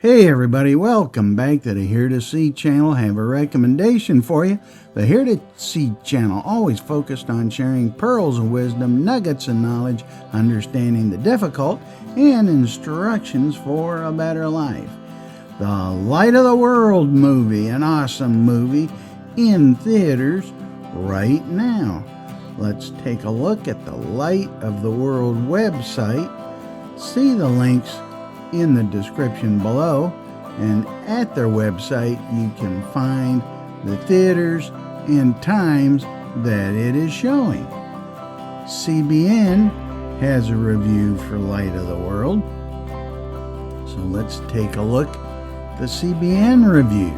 Hey everybody, welcome back to the Hear2See channel. I have a recommendation for you. The Hear2See channel always focused on sharing pearls of wisdom, nuggets of knowledge, understanding the difficult, and instructions for a better life. The Light of the World movie, an awesome movie in theaters right now. Let's take a look at the Light of the World website. See the links in the description below, and at their website you can find the theaters and times that it is showing. CBN has a review for Light of the World, so let's take a look at the CBN review.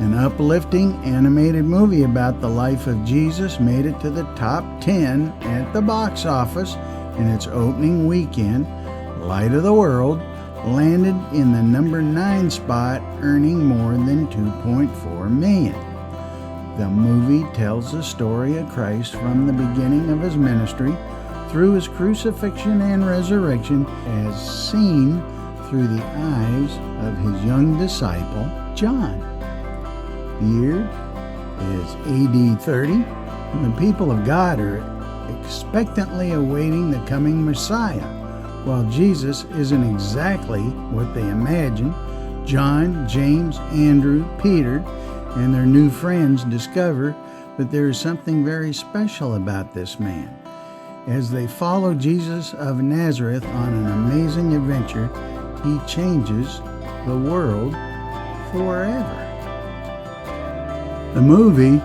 An uplifting animated movie about the life of Jesus made it to the top 10 at the box office in its opening weekend. Light of the World landed in the number 9 spot, earning more than $2.4 million. The movie tells the story of Christ from the beginning of his ministry through his crucifixion and resurrection, as seen through the eyes of his young disciple, John. The year is AD 30, and the people of God are expectantly awaiting the coming Messiah. While Jesus isn't exactly what they imagine, John, James, Andrew, Peter, and their new friends discover that there is something very special about this man. As they follow Jesus of Nazareth on an amazing adventure, he changes the world forever. The movie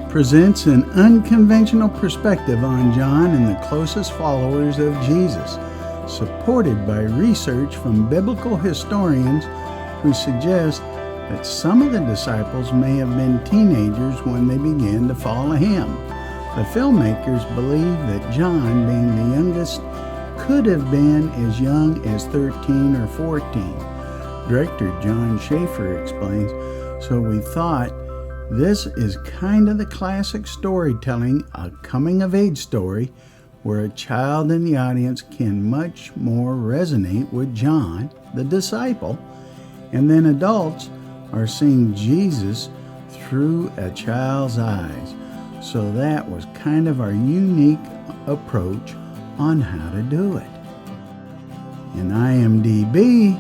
presents an unconventional perspective on John and the closest followers of Jesus, supported by research from biblical historians who suggest that some of the disciples may have been teenagers when they began to follow him. The filmmakers believe that John, being the youngest, could have been as young as 13 or 14. Director John Schaefer explains, "So we thought this is kind of the classic storytelling, a coming-of-age story, where a child in the audience can much more resonate with John, the disciple, and then adults are seeing Jesus through a child's eyes." So that was kind of our unique approach on how to do it. And IMDB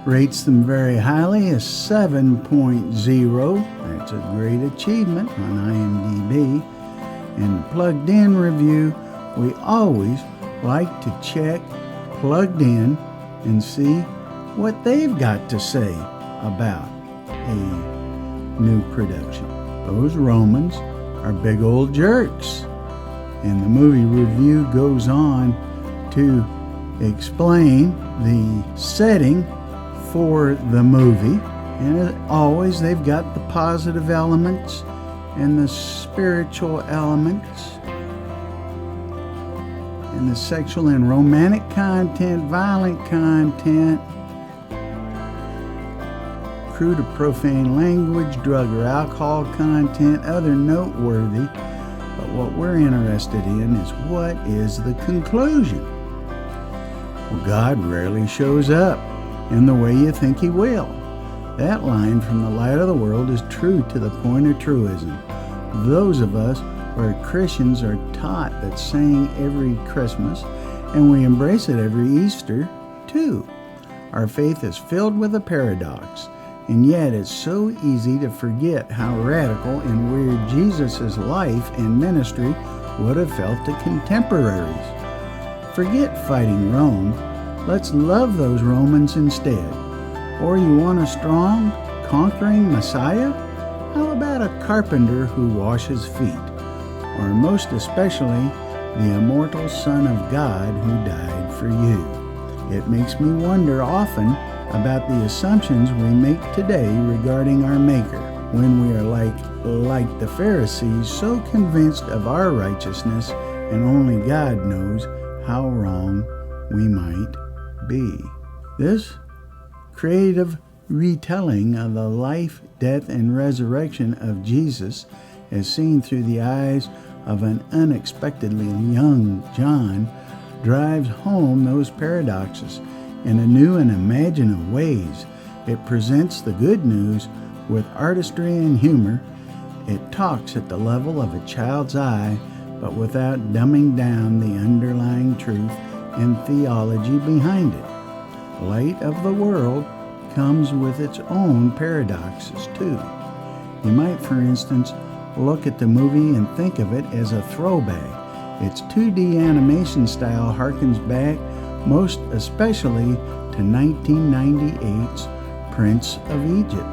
rates them very highly, a 7.0. That's a great achievement on IMDB. And the PluggedIn review, we always like to check PluggedIn and see what they've got to say about a new production. Those Romans are big old jerks. And the movie review goes on to explain the setting for the movie. And as always, they've got the positive elements and the spiritual elements, and the sexual and romantic content, violent content, crude or profane language, drug or alcohol content, other noteworthy. But what we're interested in is, what is the conclusion? Well, God rarely shows up in the way you think he will. That line from the Light of the World is true to the point of truism. Those of us who are Christians are taught that saying every Christmas, and we embrace it every Easter too. Our faith is filled with a paradox, and yet it's so easy to forget how radical and weird Jesus' life and ministry would have felt to contemporaries. Forget fighting Rome. Let's love those Romans instead. Or you want a strong, conquering Messiah? How about a carpenter who washes feet? Or most especially, the immortal Son of God who died for you? It makes me wonder often about the assumptions we make today regarding our Maker, when we are like the Pharisees, so convinced of our righteousness, and only God knows how wrong we might be. This creative retelling of the life, death, and resurrection of Jesus, as seen through the eyes of an unexpectedly young John, drives home those paradoxes in a new and imaginative ways. It presents the good news with artistry and humor. It talks at the level of a child's eye, but without dumbing down the underlying truth and theology behind it. Light of the World comes with its own paradoxes too. You might, for instance, look at the movie and think of it as a throwback. Its 2D animation style harkens back most especially to 1998's Prince of Egypt.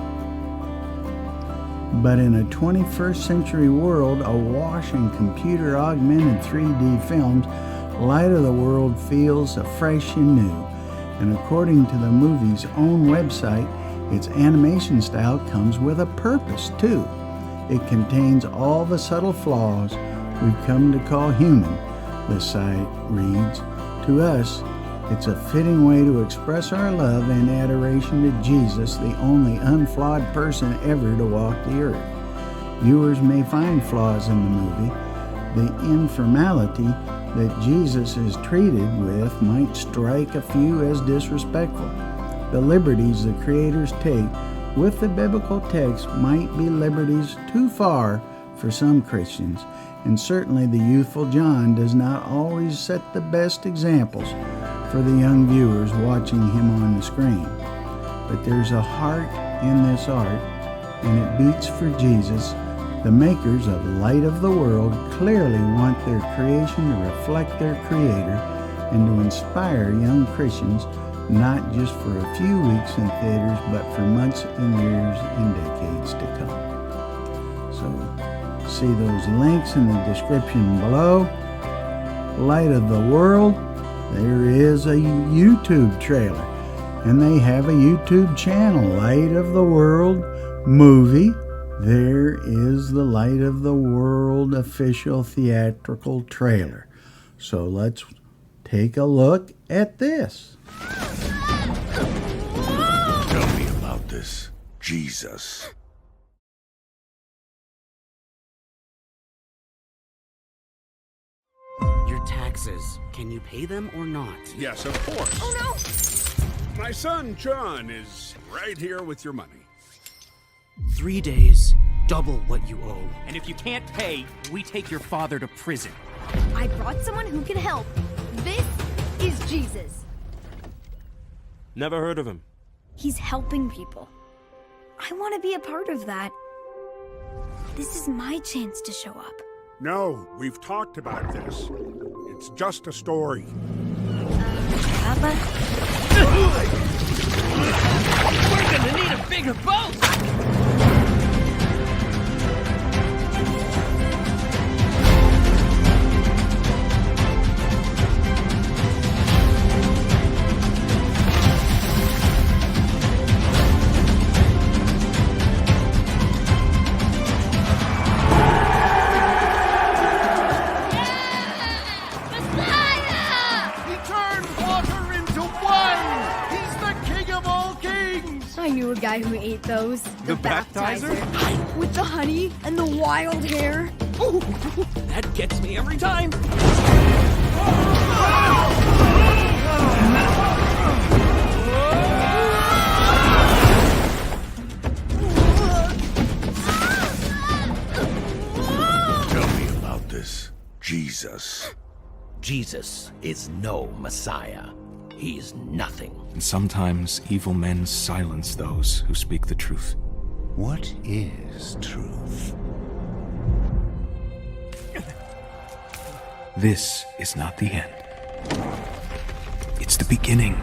But in a 21st century world awash in computer-augmented 3D films, Light of the World feels fresh and new. And according to the movie's own website, its animation style comes with a purpose too. It contains all the subtle flaws we've come to call human, the site reads. To us, it's a fitting way to express our love and adoration to Jesus, the only unflawed person ever to walk the earth. Viewers may find flaws in the movie. The informality that Jesus is treated with might strike a few as disrespectful. The liberties the creators take with the biblical text might be liberties too far for some Christians, and certainly the youthful John does not always set the best examples for the young viewers watching him on the screen. But there's a heart in this art, and it beats for Jesus. The makers of Light of the World clearly want their creation to reflect their Creator and to inspire young Christians, not just for a few weeks in theaters, but for months and years and decades to come. So, see those links in the description below. Light of the World, there is a YouTube trailer, and they have a YouTube channel, Light of the World Movie. There is the Light of the World official theatrical trailer. So let's take a look at this. Tell me about this, Jesus. Your taxes. Can you pay them or not? Yes, of course. Oh no! My son, John, is right here with your money. 3 days, double what you owe. And if you can't pay, we take your father to prison. I brought someone who can help. This is Jesus. Never heard of him. He's helping people. I want to be a part of that. This is my chance to show up. No, we've talked about this. It's just a story. Papa? We're gonna need a bigger boat! I knew a guy who ate those. The baptizer? With the honey and the wild hair. Ooh, that gets me every time! Tell me about this, Jesus. Jesus is no Messiah. He's nothing. And sometimes evil men silence those who speak the truth. What is truth? This is not the end. It's the beginning.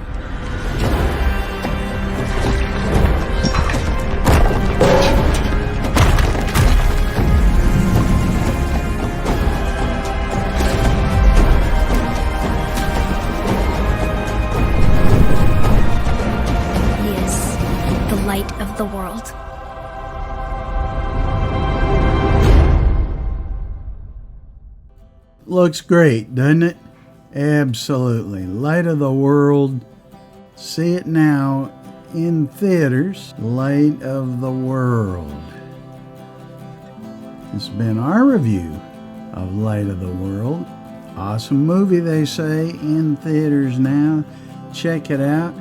Light of the world. Looks great, doesn't it? Absolutely. Light of the World. See it now in theaters. Light of the World. It's been our review of Light of the World. Awesome movie, they say, in theaters now. Check it out.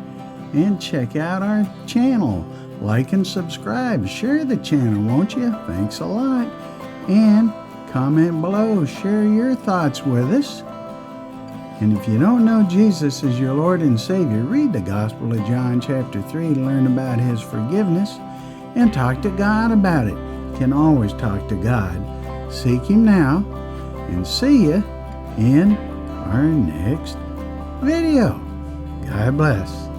and check out our channel. Like and subscribe. Share the channel, won't you? Thanks a lot. And comment below. Share your thoughts with us. And if you don't know Jesus as your Lord and Savior, read the Gospel of John chapter 3 to learn about His forgiveness and talk to God about it. You can always talk to God. Seek Him now, and see you in our next video. God bless.